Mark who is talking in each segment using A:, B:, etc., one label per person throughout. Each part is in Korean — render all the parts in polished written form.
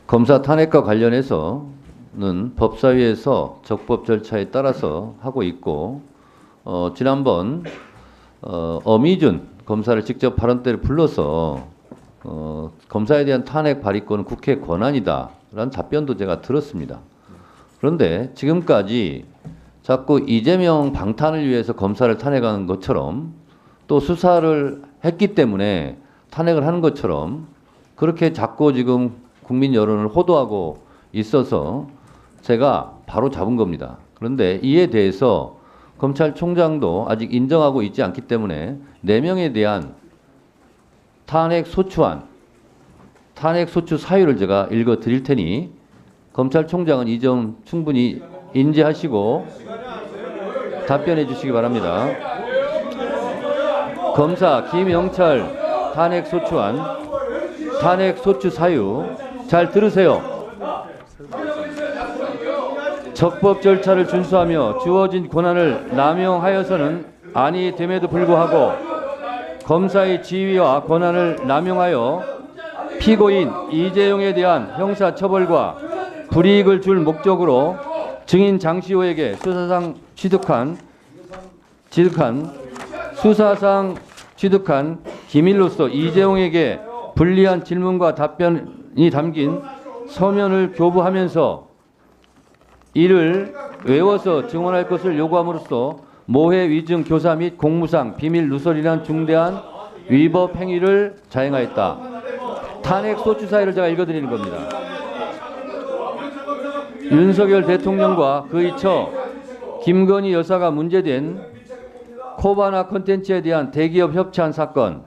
A: 검사 탄핵과 관련해서는 법사위에서 적법 절차에 따라서 하고 있고, 지난번 엄희준 검사를 직접 발언대를 불러서 검사에 대한 탄핵 발의권은 국회 권한이다라는 답변도 제가 들었습니다. 그런데 지금까지 자꾸 이재명 방탄을 위해서 검사를 탄핵하는 것처럼 또 수사를 했기 때문에 탄핵을 하는 것처럼 그렇게 자꾸 지금 국민 여론을 호도하고 있어서 제가 바로 잡은 겁니다. 그런데 이에 대해서 검찰총장도 아직 인정하고 있지 않기 때문에 4명에 대한 탄핵 소추안, 탄핵 소추 사유를 제가 읽어 드릴 테니 검찰총장은 이 점 충분히 인지하시고 답변해 주시기 바랍니다. 검사 김영철 탄핵 소추안, 탄핵 소추 사유 잘 들으세요. 적법 절차를 준수하며 주어진 권한을 남용하여서는 아니 됨에도 불구하고 검사의 지위와 권한을 남용하여 피고인 이재용에 대한 형사처벌과 불이익을 줄 목적으로 증인 장시호에게 수사상 취득한 기밀로서 이재용에게 불리한 질문과 답변이 담긴 서면을 교부하면서 이를 외워서 증언할 것을 요구함으로써 모해 위증 교사 및 공무상 비밀 누설이란 중대한 위법 행위를 자행하였다. 탄핵 소추 사유를 제가 읽어드리는 겁니다. 윤석열 대통령과 그의 처 김건희 여사가 문제된 코바나 콘텐츠에 대한 대기업 협찬 사건,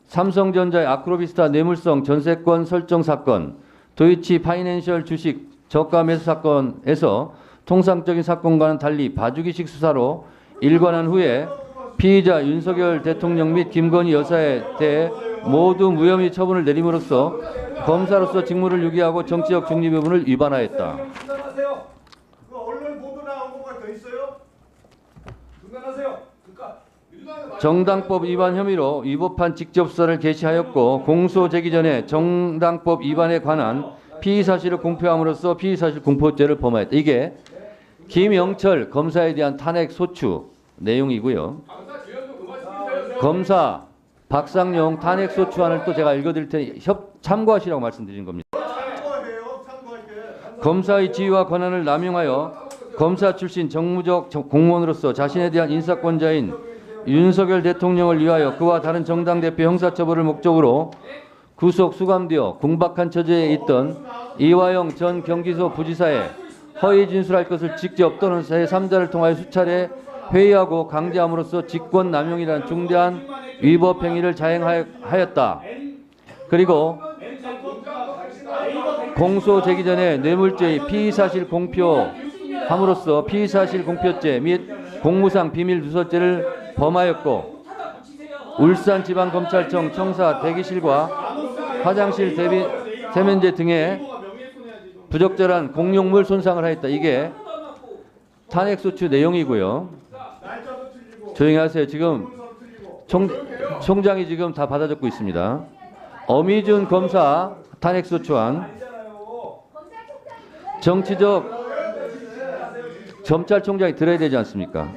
A: 삼성전자의 아크로비스타 뇌물성 전세권 설정 사건, 도이치 파이낸셜 주식 저가 매수 사건에서 통상적인 사건과는 달리 봐주기식 수사로 일관한 후에 피의자 윤석열 대통령 및 김건희 여사에 대해 모두 무혐의 처분을 내림으로써 검사로서 직무를 유기하고 정치적 중립 부분을 위반하였다.
B: 중단하세요. 그 언론 보도 나온 거가 더 있어요? 중단하세요.
A: 정당법 위반 혐의로 위법한 직접서를 게시하였고 공소 제기 전에 정당법 위반에 관한 피의 사실을 공표함으로써 피의 사실 공표죄를 범하였다. 이게 김영철 검사에 대한 탄핵 소추 내용이고요. 검사 박상용 탄핵 소추안을 또 제가 읽어드릴 테니 참고하시라고 말씀드린 겁니다. 검사의 지위와 권한을 남용하여 검사 출신 정무적 공무원으로서 자신에 대한 인사권자인 윤석열 대통령을 위하여 그와 다른 정당 대표 형사처벌을 목적으로 구속 수감되어 궁박한 처지에 있던 이화영 전 경기도 부지사에 허위 진술할 것을 직접 또는 제3자를 통하여 수차례 회의하고 강제함으로써 직권남용이라는 중대한 위법 행위를 자행하였다. 그리고 공소 제기 전에 뇌물죄의 피의사실 공표함으로써 피의사실 공표죄 및 공무상 비밀 누설죄를 범하였고 울산지방검찰청 청사 대기실과 화장실 대비 세면대 등의 부적절한 공용물 손상을 하였다. 이게 탄핵소추 내용이고요. 조용히 하세요. 지금 총장이 지금 다 받아 적고 있습니다. 엄희준 검사 탄핵소추안, 정치적 검찰총장이 들어야 되지 않습니까?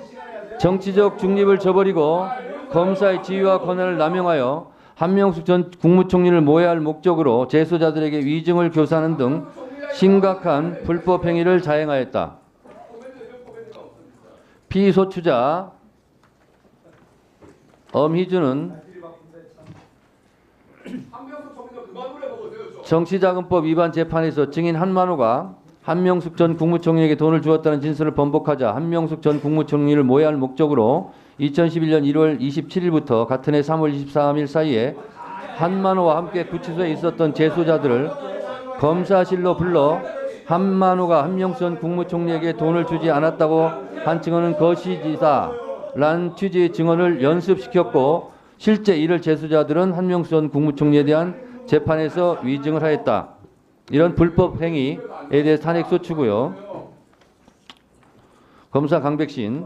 A: 정치적 중립을 저버리고 검사의 지위와 권한을 남용하여 한명숙 전 국무총리를 모해할 목적으로 재소자들에게 위증을 교사하는 등 심각한 불법 행위를 자행하였다. 피소추자 엄희준은 정치자금법 위반 재판에서 증인 한만호가 한명숙 전 국무총리에게 돈을 주었다는 진술을 번복하자 한명숙 전 국무총리를 모해할 목적으로 2011년 1월 27일부터 같은 해 3월 23일 사이에 한만호와 함께 구치소에 있었던 재소자들을 검사실로 불러 한만호가 한명숙 전 국무총리에게 돈을 주지 않았다고 한 증언은 거시지다라는 취지의 증언을 연습시켰고 실제 이를 재소자들은 한명숙 전 국무총리에 대한 재판에서 위증을 하였다. 이런 불법 행위에 대해 탄핵 소추고요. 검사 강백신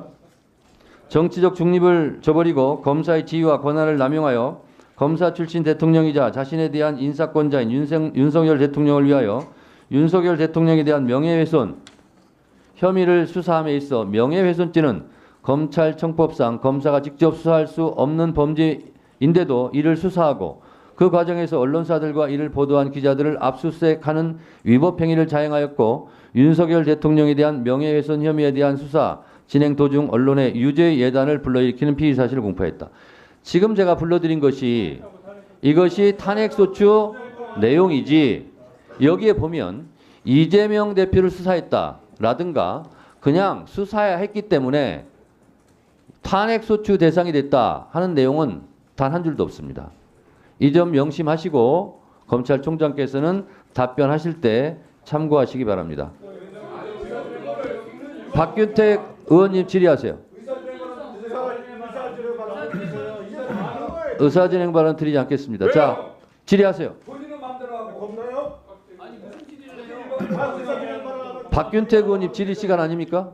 A: 정치적 중립을 저버리고 검사의 지위와 권한을 남용하여 검사 출신 대통령이자 자신에 대한 인사권자인 윤석열 대통령을 위하여 윤석열 대통령에 대한 명예훼손 혐의를 수사함에 있어 명예훼손죄는 검찰청법상 검사가 직접 수사할 수 없는 범죄인데도 이를 수사하고 그 과정에서 언론사들과 이를 보도한 기자들을 압수수색하는 위법 행위를 자행하였고 윤석열 대통령에 대한 명예훼손 혐의에 대한 수사 진행 도중 언론에 유죄 예단을 불러일으키는 피의 사실을 공표했다. 지금 제가 불러드린 것이 이것이 탄핵소추 내용이지 여기에 보면 이재명 대표를 수사했다라든가 그냥 수사했기 때문에 탄핵소추 대상이 됐다 하는 내용은 단 한 줄도 없습니다. 이 점 명심하시고 검찰총장께서는 답변하실 때 참고하시기 바랍니다. 박균택 의원님 질의하세요. 의사진행 발언 드리지 않겠습니다. 자, 질의하세요.
B: 본인은 마음대로 하고 겁나요?
C: 아니 무슨 질의를 해요?
B: 의사진행 발언
A: 박균택 의원님 질의 시간 아닙니까?